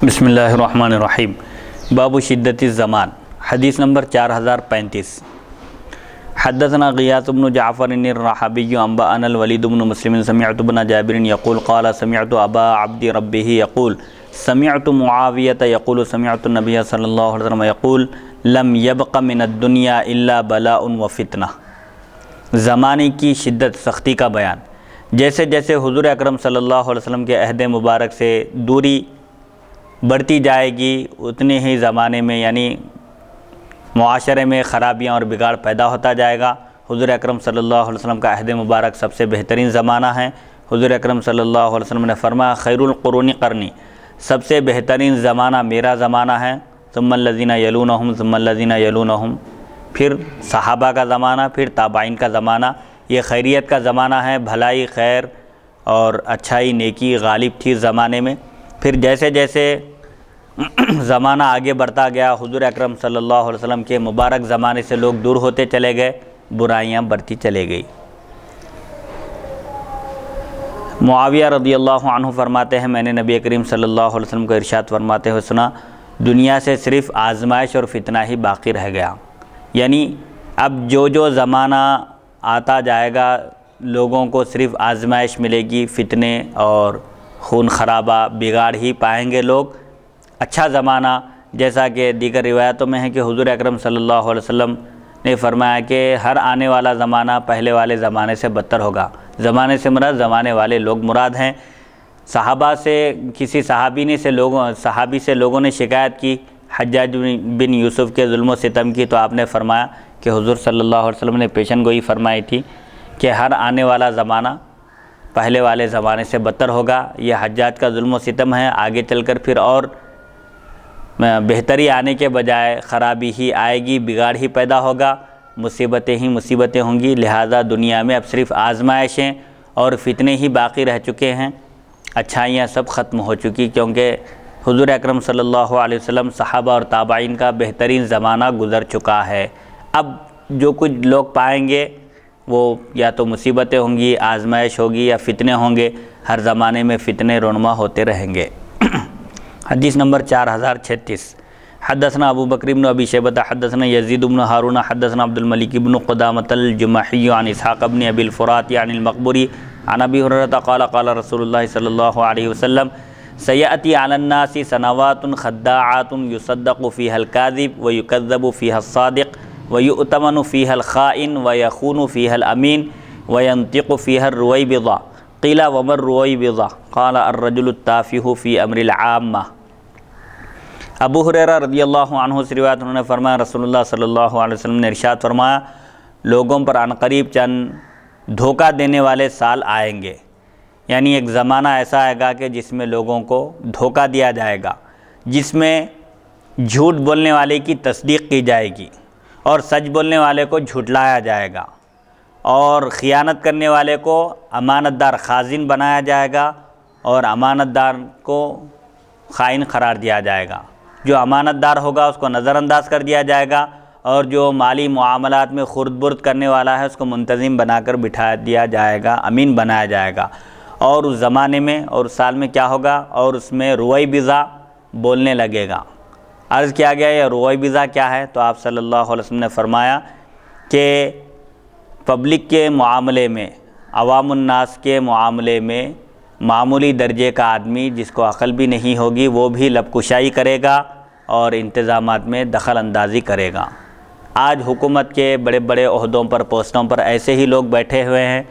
بسم اللہ الرحمن الرحیم باب شدت الزمان حدیث نمبر 4035 حدثنا غیاث بن جعفر الرحابی انبأنا الولید بن مسلم سمعت ابن جابر یقول قال سمعت ابا عبد ربه یقول سمعت معاویۃ یقول سمعت النبی صلی اللہ علیہ وسلم یقول لم يبق من الدنیا الا بلاء وفتنہ۔ زمانے کی شدت سختی کا بیان۔ جیسے جیسے حضور اکرم صلی اللہ علیہ وسلم کے عہد مبارک سے دوری بڑھتی جائے گی اتنے ہی زمانے میں یعنی معاشرے میں خرابیاں اور بگاڑ پیدا ہوتا جائے گا۔ حضور اکرم صلی اللہ علیہ وسلم کا عہد مبارک سب سے بہترین زمانہ ہے۔ حضور اکرم صلی اللہ علیہ وسلم نے فرمایا خیر القرون قرنی، سب سے بہترین زمانہ میرا زمانہ ہے، ثم الذین یلونہم ثم الذین یلونہم، پھر صحابہ کا زمانہ، پھر تابعین کا زمانہ۔ یہ خیریت کا زمانہ ہے، بھلائی خیر اور اچھائی نیکی غالب تھی زمانے میں۔ پھر جیسے جیسے زمانہ آگے بڑھتا گیا حضور اکرم صلی اللہ علیہ وسلم کے مبارک زمانے سے لوگ دور ہوتے چلے گئے، برائیاں بڑھتی چلے گئی۔ معاویہ رضی اللہ عنہ فرماتے ہیں میں نے نبی کریم صلی اللہ علیہ وسلم کو ارشاد فرماتے ہوئے سنا دنیا سے صرف آزمائش اور فتنہ ہی باقی رہ گیا، یعنی اب جو زمانہ آتا جائے گا لوگوں کو صرف آزمائش ملے گی، فتنے اور خون خرابہ بگاڑ ہی پائیں گے لوگ۔ اچھا زمانہ جیسا کہ دیگر روایتوں میں ہے کہ حضور اکرم صلی اللہ علیہ وسلم نے فرمایا کہ ہر آنے والا زمانہ پہلے والے زمانے سے بدتر ہوگا۔ زمانے سے مراد زمانے والے لوگ مراد ہیں۔ صحابہ سے کسی صحابی سے لوگوں نے شکایت کی حجاج بن یوسف کے ظلم و ستم کی، تو آپ نے فرمایا کہ حضور صلی اللہ علیہ وسلم نے پیشن گوئی فرمائی تھی کہ ہر آنے والا زمانہ پہلے والے زمانے سے بدتر ہوگا۔ یہ حجاج کا ظلم و ستم ہے، آگے چل کر پھر اور بہتری آنے کے بجائے خرابی ہی آئے گی، بگاڑ ہی پیدا ہوگا، مصیبتیں ہی مصیبتیں ہوں گی۔ لہٰذا دنیا میں اب صرف آزمائشیں اور فتنے ہی باقی رہ چکے ہیں، اچھائیاں سب ختم ہو چکی، کیونکہ حضور اکرم صلی اللہ علیہ وسلم صحابہ اور تابعین کا بہترین زمانہ گزر چکا ہے۔ اب جو کچھ لوگ پائیں گے وہ یا تو مصیبتیں ہوں گی، آزمائش ہوگی یا فتنے ہوں گے۔ ہر زمانے میں فتنے رونما ہوتے رہیں گے۔ حدیث نمبر 4036 حدثنا ابو بکر بن ابی شیبۃ حدثنا یزید بن ہارون حدثنا عبد الملک بن قدامۃ الجمحی عن اسحاق بن ابی الفرات عن المقبری عن ابی ہریرہ قال قال رسول اللہ صلی اللہ علیہ وسلم سیأتی علی الناس سنوات خداعات یصدق فیہا الکاذب ویکذب فیہا الصادق ویؤتمن فیہا الخائن ویخون فیہا الامین وینطق فیہا الرویبضہ قیل وما الرویبضہ قال الرجل التافہ فی امر العامہ۔ ابو ہریرہ رضی اللہ عنہ سے روایت انہوں نے فرمایا رسول اللہ صلی اللہ علیہ وسلم نے ارشاد فرمایا لوگوں پر عنقریب چند دھوکہ دینے والے سال آئیں گے، یعنی ایک زمانہ ایسا آئے گا کہ جس میں لوگوں کو دھوکہ دیا جائے گا، جس میں جھوٹ بولنے والے کی تصدیق کی جائے گی اور سچ بولنے والے کو جھٹلایا جائے گا، اور خیانت کرنے والے کو امانت دار خازن بنایا جائے گا اور امانت دار کو خائن قرار دیا جائے گا۔ جو امانت دار ہوگا اس کو نظر انداز کر دیا جائے گا، اور جو مالی معاملات میں خرد برد کرنے والا ہے اس کو منتظم بنا کر بٹھا دیا جائے گا، امین بنایا جائے گا۔ اور اس زمانے میں اور اس سال میں کیا ہوگا، اور اس میں رویبضہ بولنے لگے گا۔ عرض کیا گیا یہ رویبضہ کیا ہے، تو آپ صلی اللہ علیہ وسلم نے فرمایا کہ پبلک کے معاملے میں، عوام الناس کے معاملے میں معمولی درجے کا آدمی جس کو عقل بھی نہیں ہوگی وہ بھی لب کشائی کرے گا اور انتظامات میں دخل اندازی کرے گا۔ آج حکومت کے بڑے بڑے عہدوں پر پوسٹوں پر ایسے ہی لوگ بیٹھے ہوئے ہیں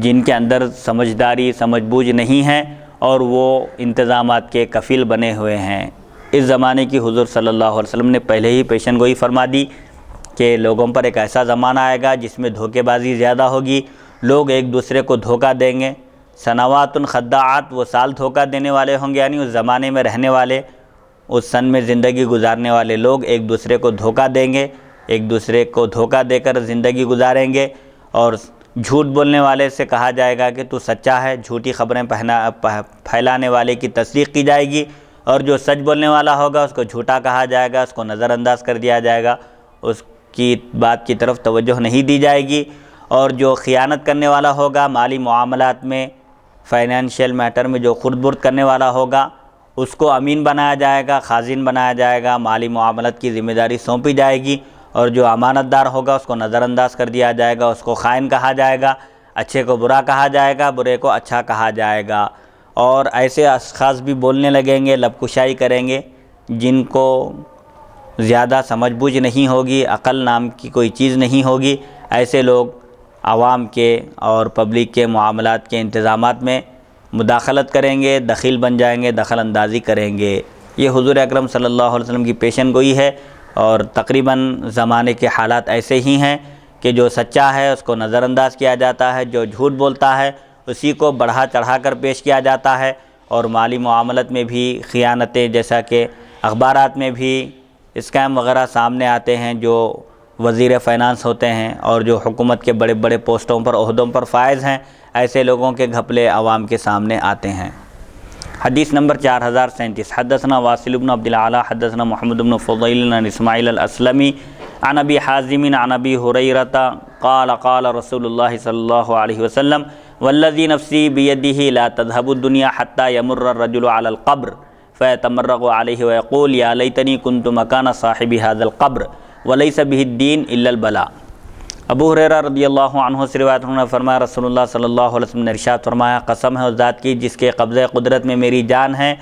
جن کے اندر سمجھداری سمجھ بوجھ نہیں ہے اور وہ انتظامات کے کفیل بنے ہوئے ہیں۔ اس زمانے کی حضور صلی اللہ علیہ وسلم نے پہلے ہی پیشن گوئی فرما دی کہ لوگوں پر ایک ایسا زمانہ آئے گا جس میں دھوکے بازی زیادہ ہوگی، لوگ ایک دوسرے کو دھوکہ دیں گے۔ سنوات خداعات وہ سال دھوکہ دینے والے ہوں گے، یعنی اس زمانے میں رہنے والے، اس سن میں زندگی گزارنے والے لوگ ایک دوسرے کو دھوکہ دیں گے، ایک دوسرے کو دھوکہ دے کر زندگی گزاریں گے، اور جھوٹ بولنے والے سے کہا جائے گا کہ تو سچا ہے، جھوٹی خبریں پھیلانے والے کی تصدیق کی جائے گی، اور جو سچ بولنے والا ہوگا اس کو جھوٹا کہا جائے گا، اس کو نظر انداز کر دیا جائے گا، اس کی بات کی طرف توجہ نہیں دی جائے گی۔ اور جو خیانت کرنے والا ہوگا، مالی معاملات میں فائنینشیل میٹر میں جو خرد برد کرنے والا ہوگا اس کو امین بنایا جائے گا، خازن بنایا جائے گا، مالی معاملات کی ذمہ داری سونپی جائے گی، اور جو امانت دار ہوگا اس کو نظر انداز کر دیا جائے گا، اس کو خائن کہا جائے گا، اچھے کو برا کہا جائے گا، برے کو اچھا کہا جائے گا۔ اور ایسے اشخاص بھی بولنے لگیں گے، لب کشائی کریں گے، جن کو زیادہ سمجھ بوجھ نہیں ہوگی، عقل نام کی کوئی چیز نہیں ہوگی، ایسے لوگ عوام کے اور پبلک کے معاملات کے انتظامات میں مداخلت کریں گے، دخیل بن جائیں گے، دخل اندازی کریں گے۔ یہ حضور اکرم صلی اللہ علیہ وسلم کی پیشن گوئی ہے، اور تقریباً زمانے کے حالات ایسے ہی ہیں کہ جو سچا ہے اس کو نظر انداز کیا جاتا ہے، جو جھوٹ بولتا ہے اسی کو بڑھا چڑھا کر پیش کیا جاتا ہے، اور مالی معاملت میں بھی خیانتیں، جیسا کہ اخبارات میں بھی اسکیم وغیرہ سامنے آتے ہیں، جو وزیر فائنانس ہوتے ہیں اور جو حکومت کے بڑے بڑے پوسٹوں پر، عہدوں پر فائز ہیں، ایسے لوگوں کے گھپلے عوام کے سامنے آتے ہیں۔ حدیث نمبر 4037، حدثنا واصل بن عبد الاعلی حدثنا محمد بن فضیل عن اسماعیل الاسلمی عن ابی حازم عن ابی ہریرہ قال قال رسول اللہ صلی اللہ علیہ وسلم والذی نفسی بیدہ لا تذهب الدنیا حتی یمر الرجل علی القبر فیتمرغ علیہ ویقول یا لیتنی کنت مکان صاحب هذا القبر ولیس به الدین الا البلاء۔ ابو ہریرہ رضی اللہ عنہ سے روایت انہوں نے فرمایا، رسول اللہ صلی اللہ علیہ وسلم نے ارشاد فرمایا، قسم ہے اس ذات کی جس کے قبضہ قدرت میں میری جان ہے،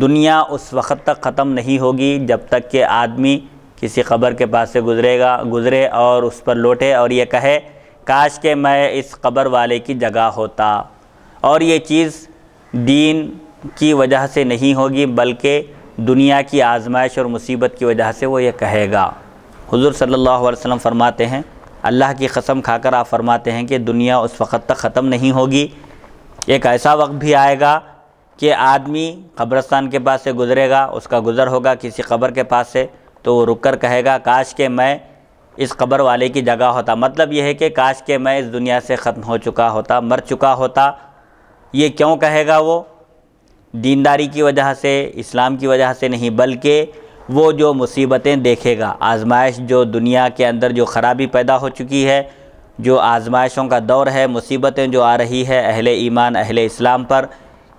دنیا اس وقت تک ختم نہیں ہوگی جب تک کہ آدمی کسی قبر کے پاس سے گزرے اور اس پر لوٹے اور یہ کہے کاش کہ میں اس قبر والے کی جگہ ہوتا۔ اور یہ چیز دین کی وجہ سے نہیں ہوگی بلکہ دنیا کی آزمائش اور مصیبت کی وجہ سے وہ یہ کہے گا۔ حضور صلی اللہ علیہ وسلم فرماتے ہیں، اللہ کی قسم کھا کر آپ فرماتے ہیں کہ دنیا اس وقت تک ختم نہیں ہوگی، ایک ایسا وقت بھی آئے گا کہ آدمی قبرستان کے پاس سے گزرے گا، اس کا گزر ہوگا کسی قبر کے پاس سے، تو وہ رک کر کہے گا کاش کہ میں اس قبر والے کی جگہ ہوتا۔ مطلب یہ ہے کہ کاش کہ میں اس دنیا سے ختم ہو چکا ہوتا، مر چکا ہوتا۔ یہ کیوں کہے گا؟ وہ دینداری کی وجہ سے، اسلام کی وجہ سے نہیں، بلکہ وہ جو مصیبتیں دیکھے گا، آزمائش جو دنیا کے اندر جو خرابی پیدا ہو چکی ہے، جو آزمائشوں کا دور ہے، مصیبتیں جو آ رہی ہے اہل ایمان اہل اسلام پر،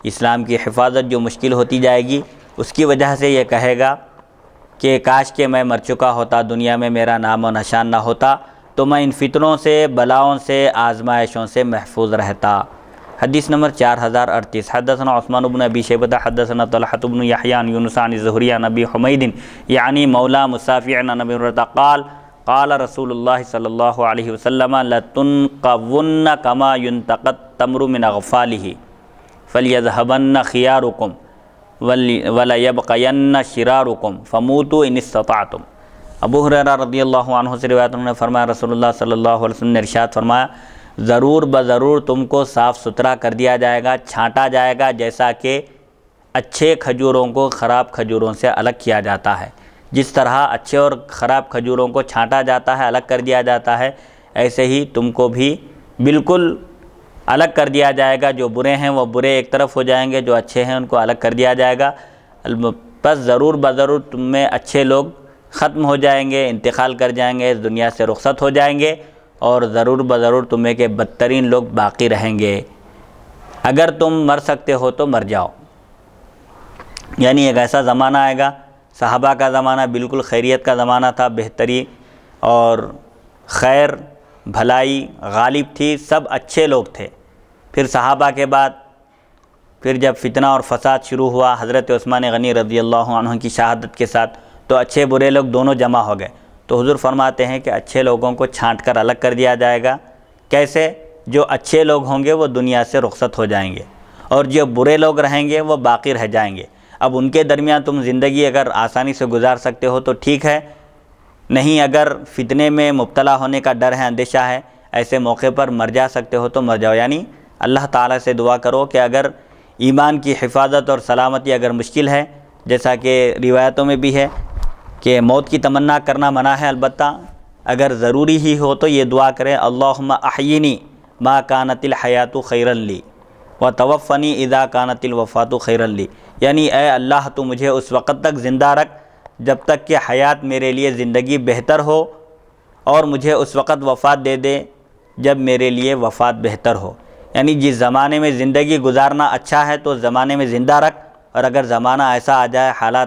اسلام کی حفاظت جو مشکل ہوتی جائے گی، اس کی وجہ سے یہ کہے گا کہ کاش کہ میں مر چکا ہوتا، دنیا میں میرا نام و نشان نہ ہوتا، تو میں ان فتنوں سے، بلاؤں سے، آزمائشوں سے محفوظ رہتا۔ حدیث نمبر 4038، حدثنا عثمان بن ابی شیبہ حدثنا طلحۃ بن یحییٰ عن یونس عن الزہری عن ابی حمید یعنی مولا مصافع عن ابی ہریرہ قال قال رسول اللہ صلی اللہ علیہ وسلم لتنقون کما ينتقى التمر من اغفالہ فلیذهبن خیارکم ولیبقین شرارکم فموتوا ان استطعتم۔ ابو ہریرہ رضی اللہ عنہ سے روایت انہوں نے فرمایا، رسول اللہ صلی اللہ علیہ وسلم نے ارشاد فرمایا، ضرور بضرور تم کو صاف ستھرا کر دیا جائے گا، چھانٹا جائے گا، جیسا کہ اچھے کھجوروں کو خراب کھجوروں سے الگ کیا جاتا ہے، جس طرح اچھے اور خراب کھجوروں کو چھانٹا جاتا ہے، الگ کر دیا جاتا ہے، ایسے ہی تم کو بھی بالکل الگ کر دیا جائے گا۔ جو برے ہیں وہ برے ایک طرف ہو جائیں گے، جو اچھے ہیں ان کو الگ کر دیا جائے گا۔ بس ضرور بضرور تم میں اچھے لوگ ختم ہو جائیں گے، انتقال کر جائیں گے، اس دنیا سے رخصت ہو جائیں گے، اور ضرور بضرور تمہیں کے بدترین لوگ باقی رہیں گے۔ اگر تم مر سکتے ہو تو مر جاؤ۔ یعنی ایک ایسا زمانہ آئے گا، صحابہ کا زمانہ بالکل خیریت کا زمانہ تھا، بہتری اور خیر بھلائی غالب تھی، سب اچھے لوگ تھے۔ پھر صحابہ کے بعد پھر جب فتنہ اور فساد شروع ہوا حضرت عثمان غنی رضی اللہ عنہ کی شہادت کے ساتھ، تو اچھے برے لوگ دونوں جمع ہو گئے۔ تو حضور فرماتے ہیں کہ اچھے لوگوں کو چھانٹ کر الگ کر دیا جائے گا۔ کیسے؟ جو اچھے لوگ ہوں گے وہ دنیا سے رخصت ہو جائیں گے، اور جو برے لوگ رہیں گے وہ باقی رہ جائیں گے۔ اب ان کے درمیان تم زندگی اگر آسانی سے گزار سکتے ہو تو ٹھیک ہے، نہیں اگر فتنے میں مبتلا ہونے کا ڈر ہے، اندیشہ ہے، ایسے موقع پر مر جا سکتے ہو تو مر جاؤ۔ یعنی اللہ تعالیٰ سے دعا کرو کہ اگر ایمان کی حفاظت اور سلامتی اگر مشکل ہے، جیسا کہ روایتوں میں بھی ہے کہ موت کی تمنا کرنا منع ہے، البتہ اگر ضروری ہی ہو تو یہ دعا کریں، اللہم احیینی ما کانت الحیات خیرا لی وتوفنی اذا کانت الوفات خیرا لی۔ یعنی اے اللہ تو مجھے اس وقت تک زندہ رکھ جب تک کہ حیات میرے لیے زندگی بہتر ہو، اور مجھے اس وقت وفات دے دے جب میرے لیے وفات بہتر ہو۔ یعنی جس زمانے میں زندگی گزارنا اچھا ہے تو اس زمانے میں زندہ رکھ، اور اگر زمانہ ایسا آ جائے، حالات